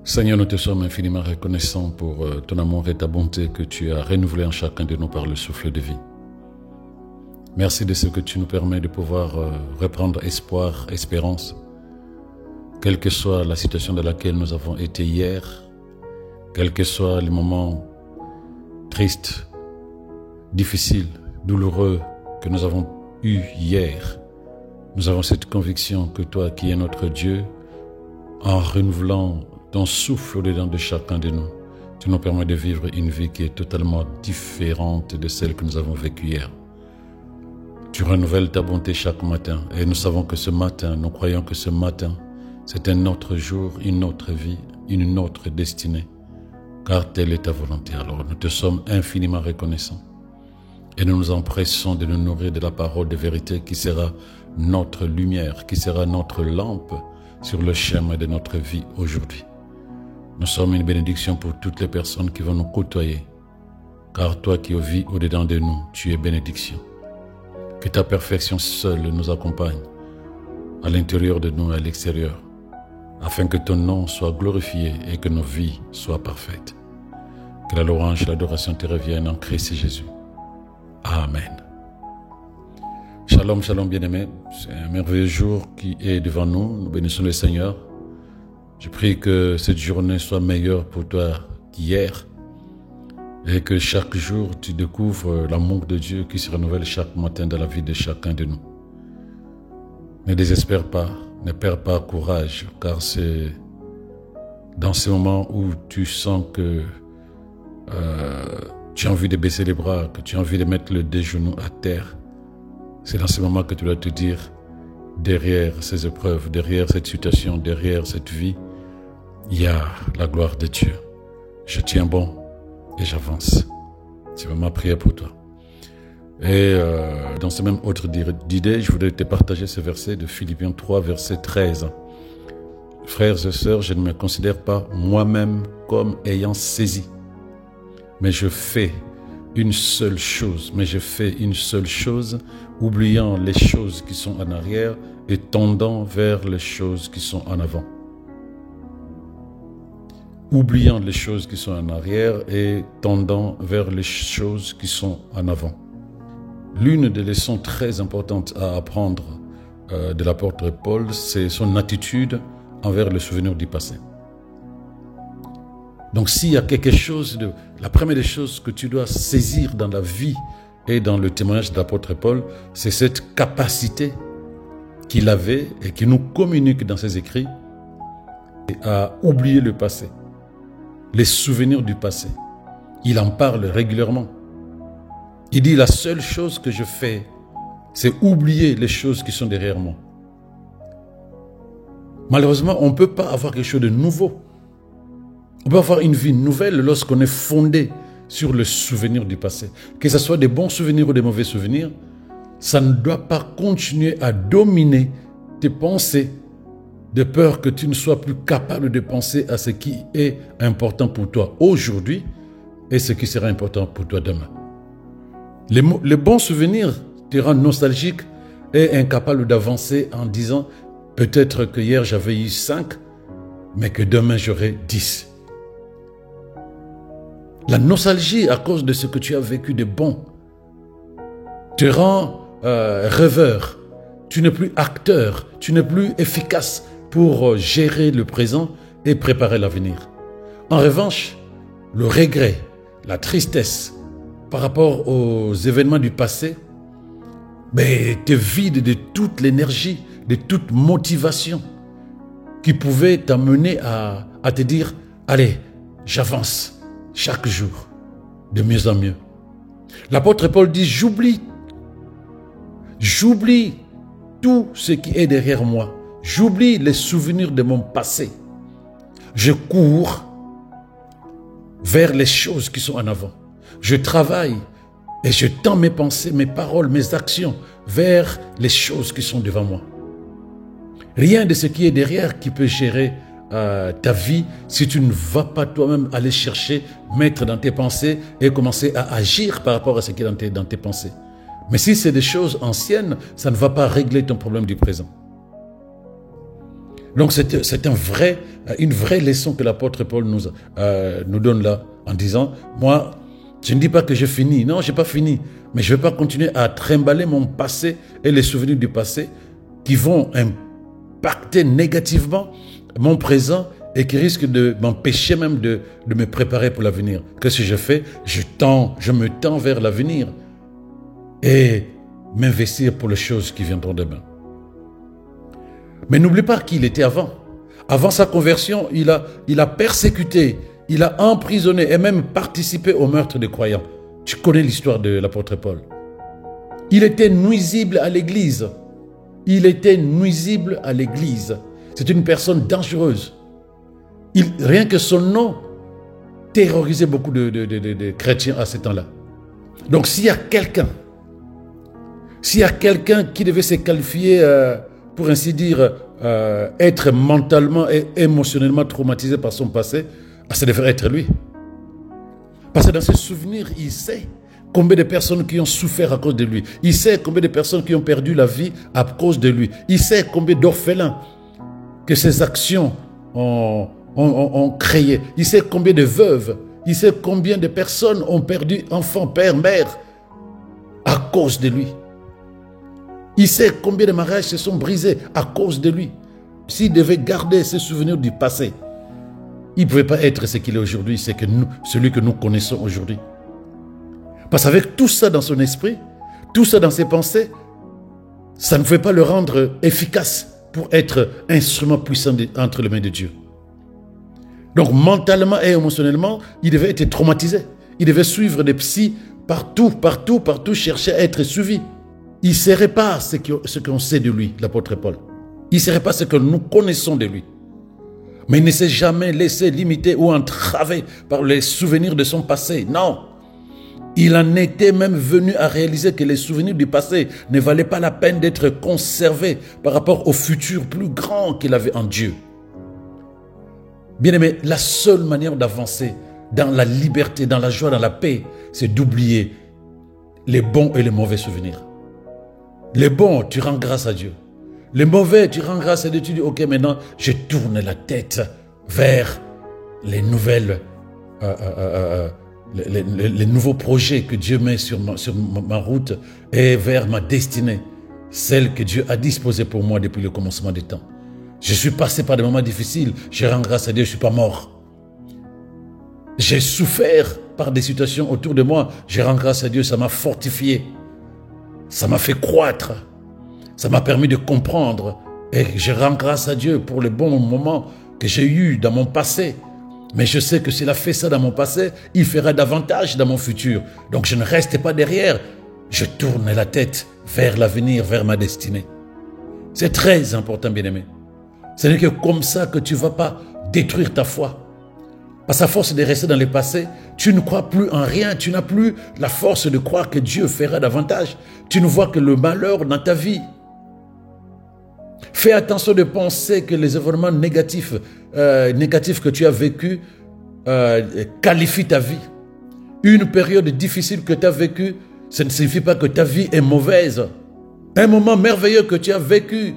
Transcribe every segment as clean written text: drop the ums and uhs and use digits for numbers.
Seigneur, nous te sommes infiniment reconnaissants pour ton amour et ta bonté que tu as renouvelé en chacun de nous par le souffle de vie. Merci de ce que tu nous permets de pouvoir reprendre espoir, espérance, quelle que soit la situation dans laquelle nous avons été hier, quels que soient les moments tristes, difficiles, douloureux que nous avons eus hier. Nous avons cette conviction que toi qui es notre Dieu, en renouvelant ton souffle au-dedans de chacun de nous, tu nous permets de vivre une vie qui est totalement différente de celle que nous avons vécue hier. Tu renouvelles ta bonté chaque matin et nous savons que ce matin, nous croyons que ce matin, c'est un autre jour, une autre vie, une autre destinée, car telle est ta volonté. Alors nous te sommes infiniment reconnaissants et nous nous empressons de nous nourrir de la parole de vérité qui sera notre lumière, qui sera notre lampe sur le chemin de notre vie aujourd'hui. Nous sommes une bénédiction pour toutes les personnes qui vont nous côtoyer, car toi qui vis au-dedans de nous, tu es bénédiction. Que ta perfection seule nous accompagne, à l'intérieur de nous et à l'extérieur, afin que ton nom soit glorifié et que nos vies soient parfaites. Que la louange et l'adoration te reviennent en Christ Jésus. Amen. Shalom, shalom bien-aimés. C'est un merveilleux jour qui est devant nous. Nous bénissons le Seigneur. Je prie que cette journée soit meilleure pour toi qu'hier et que chaque jour tu découvres l'amour de Dieu qui se renouvelle chaque matin dans la vie de chacun de nous. Ne désespère pas, ne perds pas courage, car c'est dans ces moments où tu sens que tu as envie de baisser les bras, que tu as envie de mettre le genou à terre. C'est dans ces moments que tu dois te dire, derrière ces épreuves, derrière cette situation, derrière cette vie, il y a la gloire de Dieu. Je tiens bon et j'avance. C'est ma prière pour toi. Et dans ce même ordre d'idée, je voudrais te partager ce verset de Philippiens 3, verset 13. Frères et sœurs, je ne me considère pas moi-même comme ayant saisi, mais je fais une seule chose, oubliant les choses qui sont en arrière et tendant vers les choses qui sont en avant. Oubliant les choses qui sont en arrière et tendant vers les choses qui sont en avant. L'une des leçons très importantes à apprendre de l'apôtre Paul, c'est son attitude envers le souvenir du passé. Donc s'il y a quelque chose, la première des choses que tu dois saisir dans la vie et dans le témoignage de l'apôtre Paul, c'est cette capacité qu'il avait et qui nous communique dans ses écrits à oublier le passé, les souvenirs du passé. Il en parle régulièrement. Il dit la seule chose que je fais, c'est oublier les choses qui sont derrière moi. Malheureusement, on ne peut pas avoir quelque chose de nouveau. On peut avoir une vie nouvelle lorsqu'on est fondé sur le souvenir du passé. Que ce soit des bons souvenirs ou des mauvais souvenirs, ça ne doit pas continuer à dominer tes pensées de peur que tu ne sois plus capable de penser à ce qui est important pour toi aujourd'hui et ce qui sera important pour toi demain. Les bons souvenirs te rendent nostalgique et incapable d'avancer en disant peut-être que hier j'avais eu 5, mais que demain j'aurai 10. La nostalgie à cause de ce que tu as vécu de bon te rend rêveur. Tu n'es plus acteur, tu n'es plus efficace pour gérer le présent et préparer l'avenir. En revanche, le regret, la tristesse par rapport aux événements du passé te vide de toute l'énergie, de toute motivation qui pouvait t'amener à te dire « Allez, j'avance ». Chaque jour, de mieux en mieux. L'apôtre Paul dit, j'oublie tout ce qui est derrière moi. J'oublie les souvenirs de mon passé. Je cours vers les choses qui sont en avant. Je travaille et je tends mes pensées, mes paroles, mes actions vers les choses qui sont devant moi. Rien de ce qui est derrière qui peut gérer ta vie si tu ne vas pas toi-même aller chercher, mettre dans tes pensées et commencer à agir par rapport à ce qui est dans tes pensées. Mais si c'est des choses anciennes, ça ne va pas régler ton problème du présent. Donc c'est une vraie leçon que l'apôtre Paul nous donne là, en disant, moi, je ne dis pas que j'ai fini. Non, je n'ai pas fini. Mais je ne vais pas continuer à trimballer mon passé et les souvenirs du passé qui vont impacter négativement mon présent et qui risquent de m'empêcher même de me préparer pour l'avenir. Qu'est-ce que je fais? Je me tends vers l'avenir et m'investir pour les choses qui viendront demain. Mais n'oublie pas qui il était avant. Avant sa conversion, il a persécuté, il a emprisonné et même participé au meurtre des croyants. Tu connais l'histoire de l'apôtre Paul. Il était nuisible à l'Église. Il était nuisible à l'Église. C'est une personne dangereuse. Rien que son nom terrorisait beaucoup de chrétiens à ce temps-là. Donc s'il y a quelqu'un qui devait se qualifier, pour ainsi dire, être mentalement et émotionnellement traumatisé par son passé, ça devrait être lui. Parce que dans ses souvenirs, il sait combien de personnes qui ont souffert à cause de lui. Il sait combien de personnes qui ont perdu la vie à cause de lui. Il sait combien d'orphelins que ses actions ont créé. Il sait combien de veuves. Il sait combien de personnes ont perdu enfants, père, mère à cause de lui. Il sait combien de mariages se sont brisés à cause de lui. S'il devait garder ses souvenirs du passé, il ne pouvait pas être ce qu'il est aujourd'hui, c'est celui que nous connaissons aujourd'hui. Parce qu'avec tout ça dans son esprit, tout ça dans ses pensées, ça ne pouvait pas le rendre efficace pour être instrument puissant entre les mains de Dieu. Donc mentalement et émotionnellement, il devait être traumatisé. Il devait suivre des psys partout, chercher à être suivi. Il ne serait pas ce qu'on sait de lui, l'apôtre Paul. Il ne serait pas ce que nous connaissons de lui. Mais il ne s'est jamais laissé limiter ou entraver par les souvenirs de son passé. Non. Il en était même venu à réaliser que les souvenirs du passé ne valaient pas la peine d'être conservés par rapport au futur plus grand qu'il avait en Dieu. Bien-aimé, la seule manière d'avancer dans la liberté, dans la joie, dans la paix, c'est d'oublier les bons et les mauvais souvenirs. Les bons, tu rends grâce à Dieu. Les mauvais, tu rends grâce à Dieu. Tu dis, ok, maintenant, je tourne la tête vers les nouvelles, les nouveaux projets que Dieu met sur ma route et vers ma destinée, celle que Dieu a disposée pour moi depuis le commencement des temps. Je suis passé par des moments difficiles, je rends grâce à Dieu, je ne suis pas mort. J'ai souffert par des situations autour de moi, je rends grâce à Dieu, ça m'a fortifié. Ça m'a fait croître. Ça m'a permis de comprendre. Et je rends grâce à Dieu pour les bons moments que j'ai eus dans mon passé. Mais je sais que s'il a fait ça dans mon passé, il fera davantage dans mon futur. Donc je ne reste pas derrière. Je tourne la tête vers l'avenir, vers ma destinée. C'est très important, bien-aimé. Ce n'est que comme ça que tu ne vas pas détruire ta foi. Parce qu'à force de rester dans le passé, tu ne crois plus en rien, tu n'as plus la force de croire que Dieu fera davantage. Tu ne vois que le malheur dans ta vie. Fais attention de penser que les événements négatifs que tu as vécus qualifient ta vie. Une période difficile que tu as vécue, ça ne signifie pas que ta vie est mauvaise. Un moment merveilleux que tu as vécu,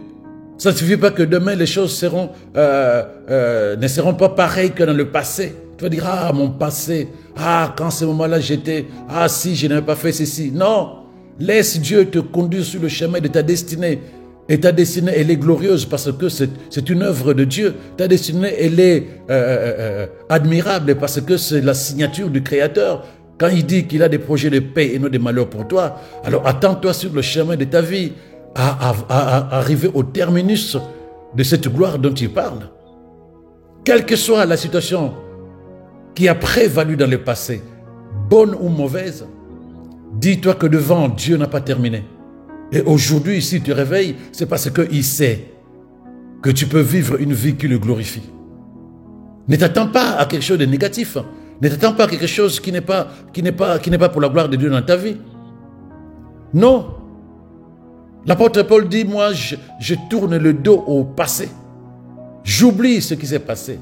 ça ne signifie pas que demain les choses ne seront pas pareilles que dans le passé. Tu vas dire, ah mon passé, ah quand ce moment-là j'étais, ah si je n'avais pas fait ceci. Non, laisse Dieu te conduire sur le chemin de ta destinée. Et ta destinée, elle est glorieuse parce que c'est une œuvre de Dieu. Ta destinée, elle est admirable parce que c'est la signature du Créateur. Quand il dit qu'il a des projets de paix et non des malheurs pour toi, alors attends-toi sur le chemin de ta vie à arriver au terminus de cette gloire dont il parle. Quelle que soit la situation qui a prévalu dans le passé, bonne ou mauvaise, dis-toi que devant Dieu n'a pas terminé. Et aujourd'hui, si tu te réveilles, c'est parce qu'il sait que tu peux vivre une vie qui le glorifie. Ne t'attends pas à quelque chose de négatif. Ne t'attends pas à quelque chose qui n'est pas pour la gloire de Dieu dans ta vie. Non. L'apôtre Paul dit, moi, je tourne le dos au passé. J'oublie ce qui s'est passé,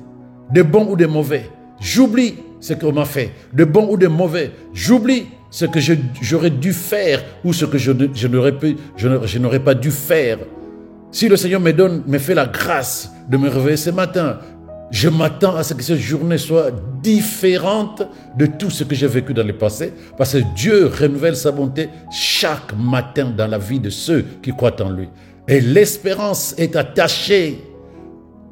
de bon ou de mauvais. J'oublie ce qu'on m'a fait, de bon ou de mauvais. J'oublie ce que j'aurais dû faire ou ce que je n'aurais pas dû faire. Si le Seigneur me fait la grâce de me réveiller ce matin, je m'attends à ce que cette journée soit différente de tout ce que j'ai vécu dans le passé, parce que Dieu renouvelle sa bonté chaque matin dans la vie de ceux qui croient en lui. Et l'espérance est attachée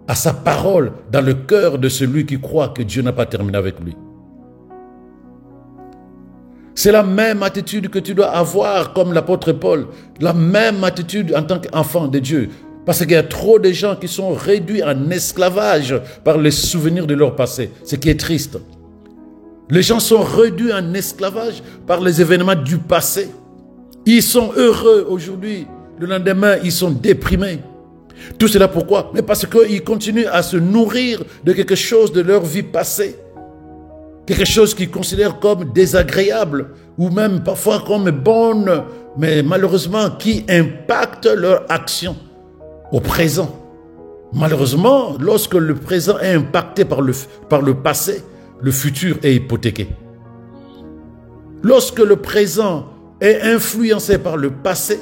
à sa parole dans le cœur de celui qui croit que Dieu n'a pas terminé avec lui. C'est la même attitude que tu dois avoir comme l'apôtre Paul, la même attitude en tant qu'enfant de Dieu. Parce qu'il y a trop de gens qui sont réduits en esclavage par les souvenirs de leur passé, ce qui est triste. Les gens sont réduits en esclavage par les événements du passé. Ils sont heureux aujourd'hui, le lendemain ils sont déprimés. Tout cela pourquoi? Mais parce qu'ils continuent à se nourrir de quelque chose de leur vie passée. Quelque chose qu'ils considèrent comme désagréable ou même parfois comme bonne, mais malheureusement qui impacte leur action au présent. Malheureusement, lorsque le présent est impacté par le passé, le futur est hypothéqué. Lorsque le présent est influencé par le passé,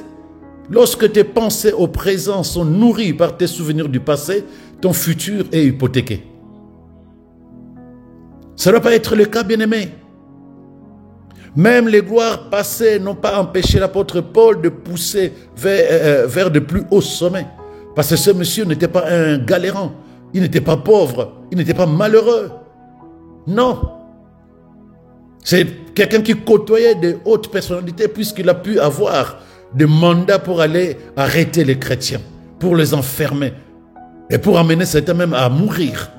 lorsque tes pensées au présent sont nourries par tes souvenirs du passé, ton futur est hypothéqué. Ça ne doit pas être le cas, bien-aimé. Même les gloires passées n'ont pas empêché l'apôtre Paul de pousser vers de plus hauts sommets. Parce que ce monsieur n'était pas un galérant, il n'était pas pauvre, il n'était pas malheureux. Non. C'est quelqu'un qui côtoyait de hautes personnalités puisqu'il a pu avoir des mandats pour aller arrêter les chrétiens, pour les enfermer et pour amener certains même à mourir.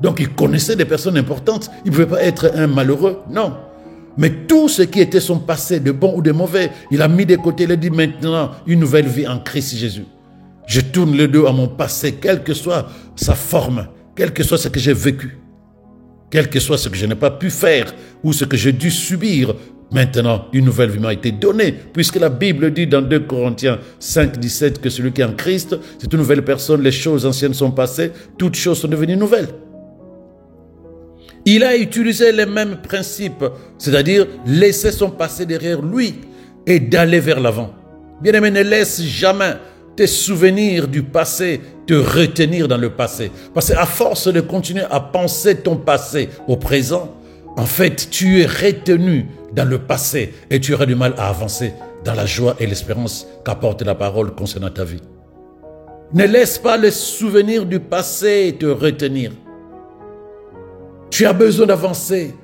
Donc il connaissait des personnes importantes, il ne pouvait pas être un malheureux, non. Mais tout ce qui était son passé, de bon ou de mauvais, il a mis de côté, il a dit maintenant une nouvelle vie en Christ Jésus. Je tourne le dos à mon passé, quelle que soit sa forme, quel que soit ce que j'ai vécu, quel que soit ce que je n'ai pas pu faire ou ce que j'ai dû subir. Maintenant, une nouvelle vie m'a été donnée, puisque la Bible dit dans 2 Corinthiens 5, 17 que celui qui est en Christ, c'est une nouvelle personne, les choses anciennes sont passées, toutes choses sont devenues nouvelles. Il a utilisé les mêmes principes, c'est-à-dire laisser son passé derrière lui et d'aller vers l'avant. Bien-aimé, ne laisse jamais tes souvenirs du passé te retenir dans le passé. Parce qu'à force de continuer à penser ton passé au présent, en fait, tu es retenu dans le passé et tu auras du mal à avancer dans la joie et l'espérance qu'apporte la parole concernant ta vie. Ne laisse pas les souvenirs du passé te retenir. Tu as besoin d'avancer.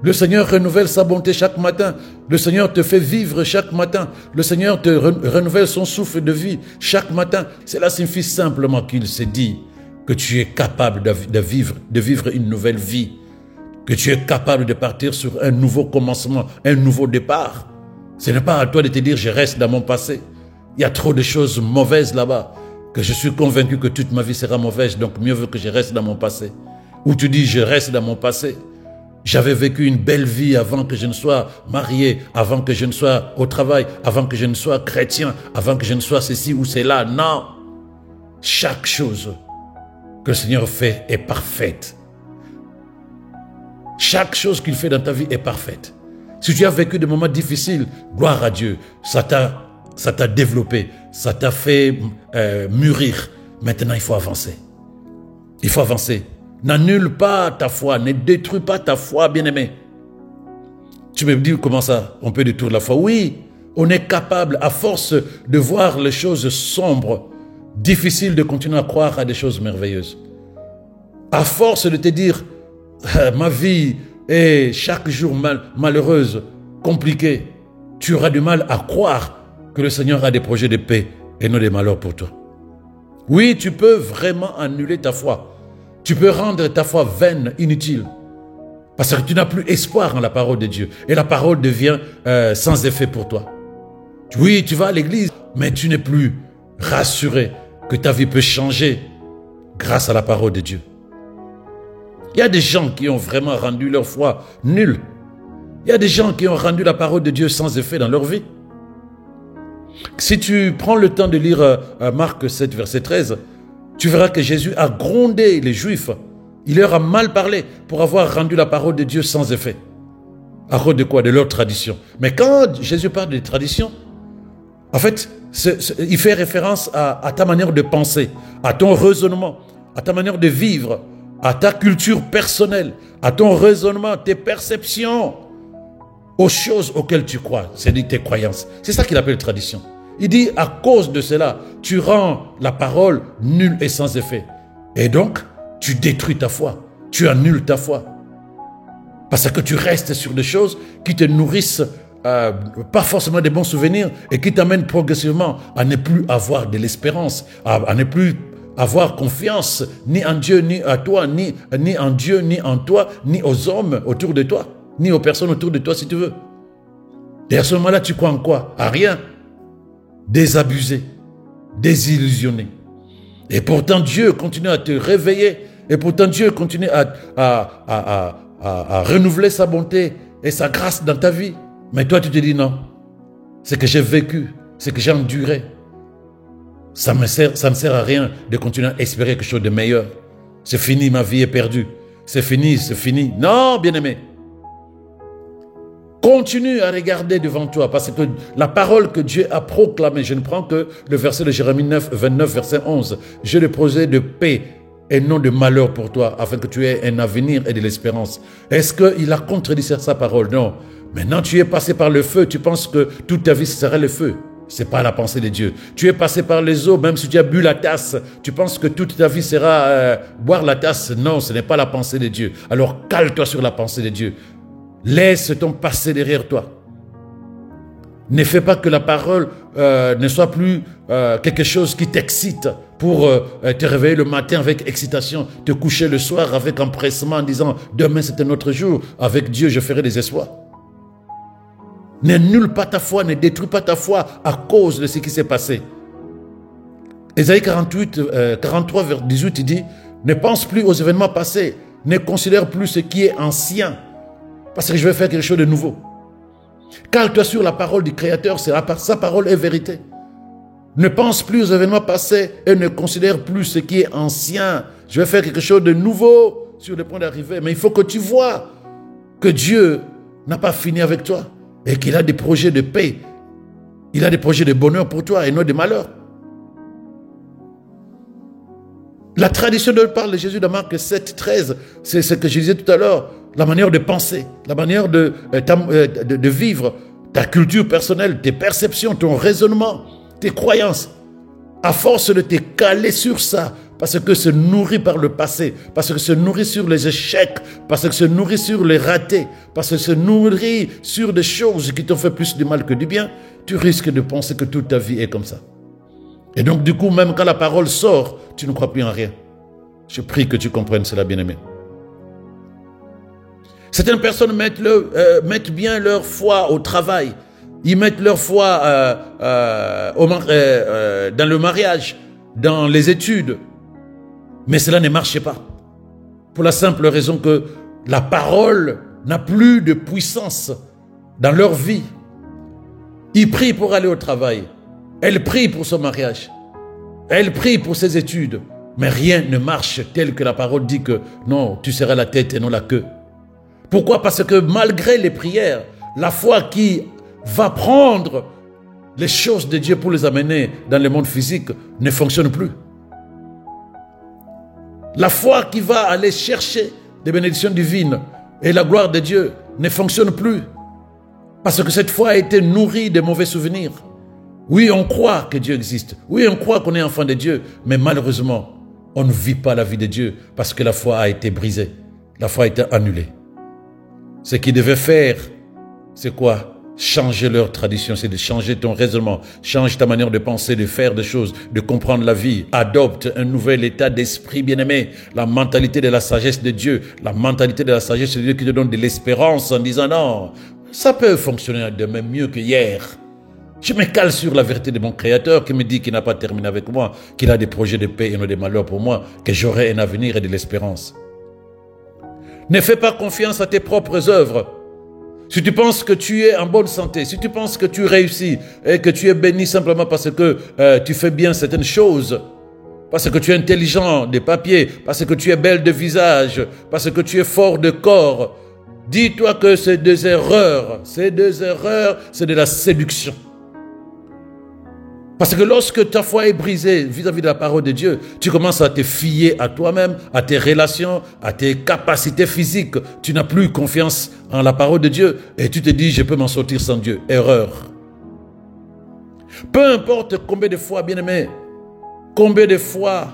Le Seigneur renouvelle sa bonté chaque matin. Le Seigneur te fait vivre chaque matin. Le Seigneur te renouvelle son souffle de vie chaque matin. Cela signifie simplement qu'il se dit que tu es capable de vivre une nouvelle vie. Que tu es capable de partir sur un nouveau commencement, un nouveau départ. Ce n'est pas à toi de te dire je reste dans mon passé. Il y a trop de choses mauvaises là-bas que je suis convaincu que toute ma vie sera mauvaise, donc mieux vaut que je reste dans mon passé. Ou tu dis je reste dans mon passé. J'avais vécu une belle vie avant que je ne sois marié, avant que je ne sois au travail, avant que je ne sois chrétien, avant que je ne sois ceci ou cela. Non. Chaque chose que le Seigneur fait est parfaite. Chaque chose qu'il fait dans ta vie est parfaite. Si tu as vécu des moments difficiles, gloire à Dieu. Ça t'a développé, ça t'a fait mûrir. Maintenant, il faut avancer. Il faut avancer. N'annule pas ta foi, ne détruis pas ta foi, bien-aimé. Tu me dis comment ça, on peut détruire la foi? Oui, on est capable, à force de voir les choses sombres, difficiles de continuer à croire à des choses merveilleuses. À force de te dire, ma vie est chaque jour malheureuse, compliquée, tu auras du mal à croire que le Seigneur a des projets de paix et non des malheurs pour toi. Oui, tu peux vraiment annuler ta foi. Tu peux rendre ta foi vaine, inutile. Parce que tu n'as plus espoir en la parole de Dieu. Et la parole devient sans effet pour toi. Oui, tu vas à l'église, mais tu n'es plus rassuré que ta vie peut changer grâce à la parole de Dieu. Il y a des gens qui ont vraiment rendu leur foi nulle. Il y a des gens qui ont rendu la parole de Dieu sans effet dans leur vie. Si tu prends le temps de lire Marc 7, verset 13, tu verras que Jésus a grondé les Juifs. Il leur a mal parlé pour avoir rendu la parole de Dieu sans effet. À cause de quoi? De leur tradition. Mais quand Jésus parle des traditions, en fait, il fait référence à ta manière de penser, à ton raisonnement, à ta manière de vivre, à ta culture personnelle, à ton raisonnement, tes perceptions, aux choses auxquelles tu crois, c'est-à-dire tes croyances. C'est ça qu'il appelle tradition. Il dit, à cause de cela, tu rends la parole nulle et sans effet. Et donc, tu détruis ta foi, tu annules ta foi. Parce que tu restes sur des choses qui te nourrissent pas forcément des bons souvenirs et qui t'amènent progressivement à ne plus avoir de l'espérance, à ne plus avoir confiance ni en Dieu, ni à toi, ni en Dieu, ni en toi, ni aux hommes autour de toi, ni aux personnes autour de toi si tu veux. Et à ce moment-là, tu crois en quoi? À rien. Désabusé, désillusionné. Et pourtant, Dieu continue à te réveiller. Et pourtant, Dieu continue à renouveler sa bonté et sa grâce dans ta vie. Mais toi, tu te dis non. C'est que j'ai vécu, c'est que j'ai enduré. Ça ne sert à rien de continuer à espérer quelque chose de meilleur. C'est fini, ma vie est perdue. C'est fini, c'est fini. Non, bien-aimé. Continue à regarder devant toi parce que la parole que Dieu a proclamée, je ne prends que le verset de Jérémie 29, verset 11. Je le projet de paix et non de malheur pour toi, afin que tu aies un avenir et de l'espérance. Est-ce qu'il a contredit sa parole? Non. Maintenant, tu es passé par le feu, tu penses que toute ta vie sera le feu. Ce n'est pas la pensée de Dieu. Tu es passé par les eaux, même si tu as bu la tasse, tu penses que toute ta vie sera boire la tasse. Non, ce n'est pas la pensée de Dieu. Alors, cale-toi sur la pensée de Dieu. Laisse ton passé derrière toi. Ne fais pas que la parole ne soit plus quelque chose qui t'excite pour te réveiller le matin avec excitation, te coucher le soir avec empressement en disant « Demain c'est un autre jour, avec Dieu je ferai des exploits ». N'annule pas ta foi, ne détruis pas ta foi à cause de ce qui s'est passé. Ésaïe 43, vers 18, il dit « Ne pense plus aux événements passés, ne considère plus ce qui est ancien, parce que je vais faire quelque chose de nouveau. » Cale-toi sur la parole du Créateur, sa parole est vérité. Ne pense plus aux événements passés et ne considère plus ce qui est ancien. Je vais faire quelque chose de nouveau sur le point d'arriver. Mais il faut que tu vois que Dieu n'a pas fini avec toi et qu'il a des projets de paix. Il a des projets de bonheur pour toi et non de malheur. La tradition dont parle Jésus dans Marc 7, 13, c'est ce que je disais tout à l'heure, la manière de penser, la manière de vivre, ta culture personnelle, tes perceptions, ton raisonnement, tes croyances. À force de te caler sur ça, parce que se nourrit par le passé, parce que se nourrit sur les échecs, parce que se nourrit sur les ratés, parce que se nourrit sur des choses qui t'ont fait plus de mal que du bien, tu risques de penser que toute ta vie est comme ça. Et donc du coup, même quand la parole sort, tu ne crois plus en rien. Je prie que tu comprennes cela, bien-aimé. Certaines personnes mettent bien leur foi au travail. Ils mettent leur foi dans le mariage, dans les études. Mais cela ne marche pas. Pour la simple raison que la parole n'a plus de puissance dans leur vie. Ils prient pour aller au travail. Elle prie pour son mariage. Elle prie pour ses études. Mais rien ne marche tel que la parole dit que non, tu seras la tête et non la queue. Pourquoi? Parce que malgré les prières, la foi qui va prendre les choses de Dieu pour les amener dans le monde physique ne fonctionne plus. La foi qui va aller chercher des bénédictions divines et la gloire de Dieu ne fonctionne plus. Parce que cette foi a été nourrie de mauvais souvenirs. Oui, on croit que Dieu existe. Oui, on croit qu'on est enfant de Dieu. Mais malheureusement, on ne vit pas la vie de Dieu parce que la foi a été brisée. La foi a été annulée. Ce qu'ils devaient faire, c'est quoi? Changer leur tradition, c'est de changer ton raisonnement, change ta manière de penser, de faire des choses, de comprendre la vie. Adopte un nouvel état d'esprit, bien-aimé. La mentalité de la sagesse de Dieu, la mentalité de la sagesse de Dieu qui te donne de l'espérance en disant non, ça peut fonctionner demain mieux que hier. Je me cale sur la vérité de mon Créateur qui me dit qu'il n'a pas terminé avec moi, qu'il a des projets de paix et non des malheurs pour moi, que j'aurai un avenir et de l'espérance. Ne fais pas confiance à tes propres œuvres. Si tu penses que tu es en bonne santé, si tu penses que tu réussis et que tu es béni simplement parce que tu fais bien certaines choses, parce que tu es intelligent des papiers, parce que tu es belle de visage, parce que tu es fort de corps, dis-toi que ces deux erreurs, c'est de la séduction. Parce que lorsque ta foi est brisée vis-à-vis de la parole de Dieu, tu commences à te fier à toi-même, à tes relations, à tes capacités physiques. Tu n'as plus confiance en la parole de Dieu et tu te dis, je peux m'en sortir sans Dieu. Erreur. Peu importe combien de fois, bien-aimé, combien de fois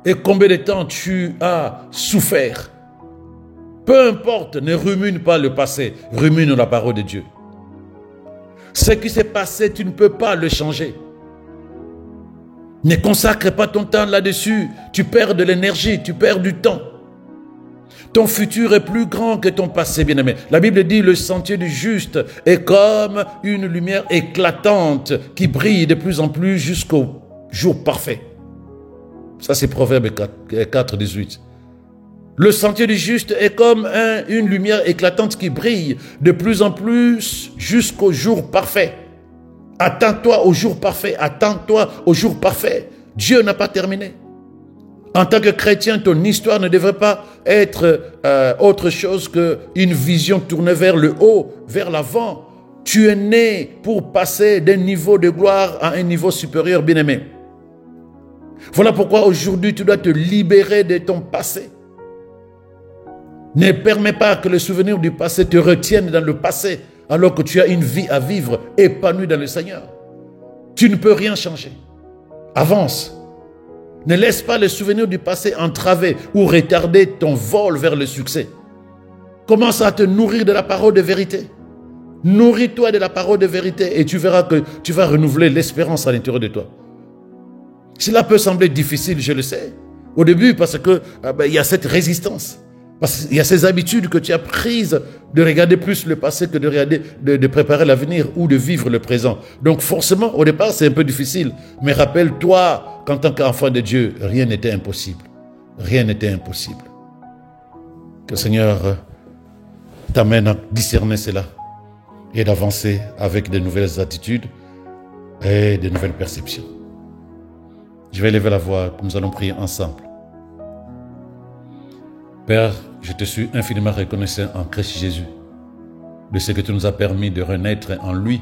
et combien de temps tu as souffert. Peu importe, ne rumine pas le passé, rumine la parole de Dieu. Ce qui s'est passé, tu ne peux pas le changer. Ne consacre pas ton temps là-dessus. Tu perds de l'énergie, tu perds du temps. Ton futur est plus grand que ton passé, bien-aimé. La Bible dit, le sentier du juste est comme une lumière éclatante qui brille de plus en plus jusqu'au jour parfait. Ça, c'est Proverbe 4, 18. Le sentier du juste est comme une lumière éclatante qui brille de plus en plus jusqu'au jour parfait. Attends-toi au jour parfait. Attends-toi au jour parfait. Dieu n'a pas terminé. En tant que chrétien, ton histoire ne devrait pas être autre chose qu'une vision tournée vers le haut, vers l'avant. Tu es né pour passer d'un niveau de gloire à un niveau supérieur, bien-aimé. Voilà pourquoi aujourd'hui, tu dois te libérer de ton passé. Ne permets pas que le souvenir du passé te retienne dans le passé, alors que tu as une vie à vivre épanouie dans le Seigneur. Tu ne peux rien changer. Avance. Ne laisse pas le souvenir du passé entraver ou retarder ton vol vers le succès. Commence à te nourrir de la parole de vérité. Nourris-toi de la parole de vérité et tu verras que tu vas renouveler l'espérance à l'intérieur de toi. Cela peut sembler difficile, je le sais, au début parce que il y a cette résistance. Parce qu'il y a ces habitudes que tu as prises de regarder plus le passé que de préparer l'avenir ou de vivre le présent. Donc forcément, au départ, c'est un peu difficile. Mais rappelle-toi qu'en tant qu'enfant de Dieu, rien n'était impossible. Rien n'était impossible. Que le Seigneur t'amène à discerner cela et d'avancer avec de nouvelles attitudes et de nouvelles perceptions. Je vais lever la voix, nous allons prier ensemble. Père, je te suis infiniment reconnaissant en Christ Jésus de ce que tu nous as permis de renaître en lui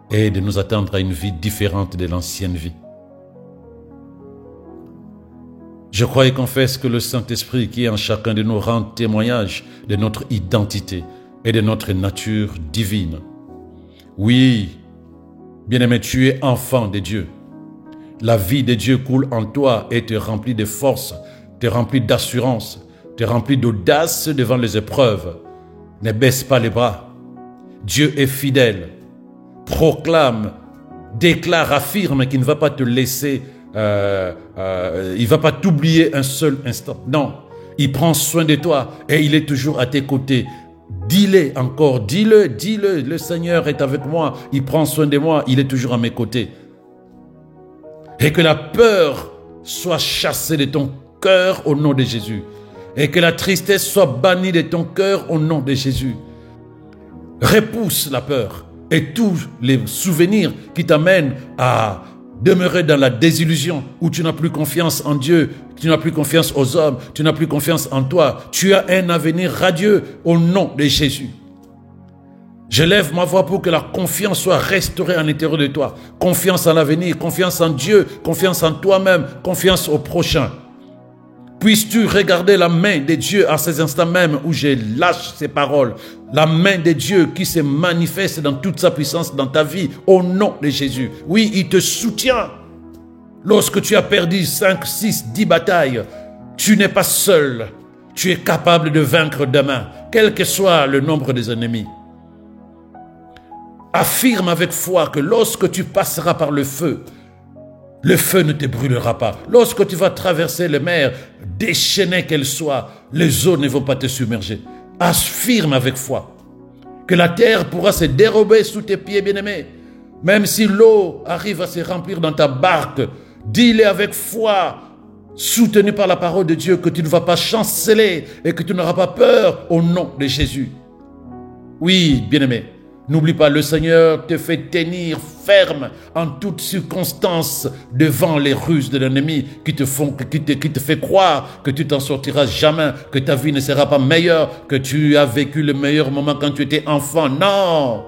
et de nous attendre à une vie différente de l'ancienne vie. Je crois et confesse que le Saint-Esprit qui est en chacun de nous rend témoignage de notre identité et de notre nature divine. Oui, bien-aimé, tu es enfant de Dieu. La vie de Dieu coule en toi et te remplit de force, te remplit d'assurance, te remplit d'audace devant les épreuves. Ne baisse pas les bras. Dieu est fidèle. Proclame, déclare, affirme qu'il ne va pas te laisser, il ne va pas t'oublier un seul instant. Non, il prend soin de toi et il est toujours à tes côtés. Dis-le encore, dis-le, le Seigneur est avec moi, il prend soin de moi, il est toujours à mes côtés. Et que la peur soit chassée de ton cœur au nom de Jésus. Et que la tristesse soit bannie de ton cœur au nom de Jésus. Repousse la peur et tous les souvenirs qui t'amènent à demeurer dans la désillusion où tu n'as plus confiance en Dieu, tu n'as plus confiance aux hommes, tu n'as plus confiance en toi. Tu as un avenir radieux au nom de Jésus. Je lève ma voix pour que la confiance soit restaurée à l'intérieur de toi. Confiance en l'avenir, confiance en Dieu, confiance en toi-même, confiance au prochain. Puisses-tu regarder la main de Dieu à ces instants même où je lâche ces paroles. La main de Dieu qui se manifeste dans toute sa puissance dans ta vie au nom de Jésus. Oui, il te soutient. Lorsque tu as perdu 5, 6, 10 batailles, tu n'es pas seul. Tu es capable de vaincre demain, quel que soit le nombre des ennemis. Affirme avec foi que lorsque tu passeras par le feu ne te brûlera pas. Lorsque tu vas traverser les mers, déchaînées qu'elles soient, les eaux ne vont pas te submerger. Affirme avec foi que la terre pourra se dérober sous tes pieds, bien-aimés. Même si l'eau arrive à se remplir dans ta barque, dis-le avec foi, soutenu par la parole de Dieu, que tu ne vas pas chanceler et que tu n'auras pas peur au nom de Jésus. Oui, bien-aimé. N'oublie pas, le Seigneur te fait tenir ferme en toutes circonstances devant les ruses de l'ennemi qui te fait croire que tu t'en sortiras jamais, que ta vie ne sera pas meilleure, que tu as vécu le meilleur moment quand tu étais enfant. Non!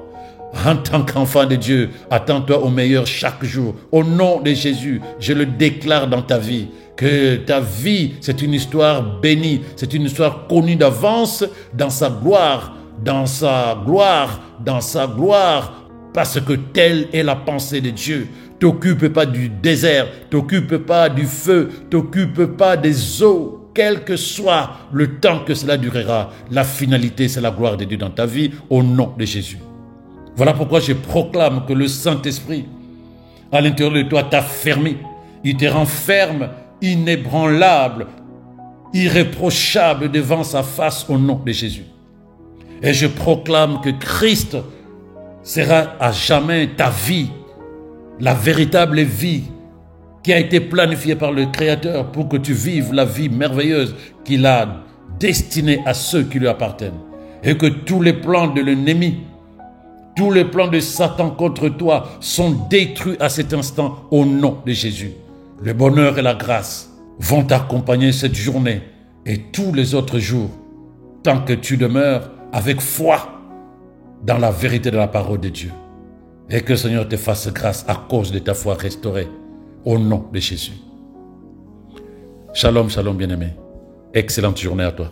En tant qu'enfant de Dieu, attends-toi au meilleur chaque jour. Au nom de Jésus, je le déclare dans ta vie. Que ta vie, c'est une histoire bénie, c'est une histoire connue d'avance dans sa gloire, dans sa gloire, dans sa gloire, parce que telle est la pensée de Dieu. T'occupe pas du désert, t'occupe pas du feu, t'occupe pas des eaux, quel que soit le temps que cela durera. La finalité, c'est la gloire de Dieu dans ta vie, au nom de Jésus. Voilà pourquoi je proclame que le Saint-Esprit, à l'intérieur de toi, t'a fermé. Il te rend ferme, inébranlable, irréprochable devant sa face au nom de Jésus. Et je proclame que Christ sera à jamais ta vie, la véritable vie qui a été planifiée par le Créateur pour que tu vives la vie merveilleuse qu'il a destinée à ceux qui lui appartiennent. Et que tous les plans de l'ennemi, tous les plans de Satan contre toi sont détruits à cet instant au nom de Jésus. Le bonheur et la grâce vont t'accompagner cette journée et tous les autres jours, tant que tu demeures avec foi dans la vérité de la parole de Dieu. Et que le Seigneur te fasse grâce à cause de ta foi restaurée au nom de Jésus. Shalom, shalom bien-aimé. Excellente journée à toi.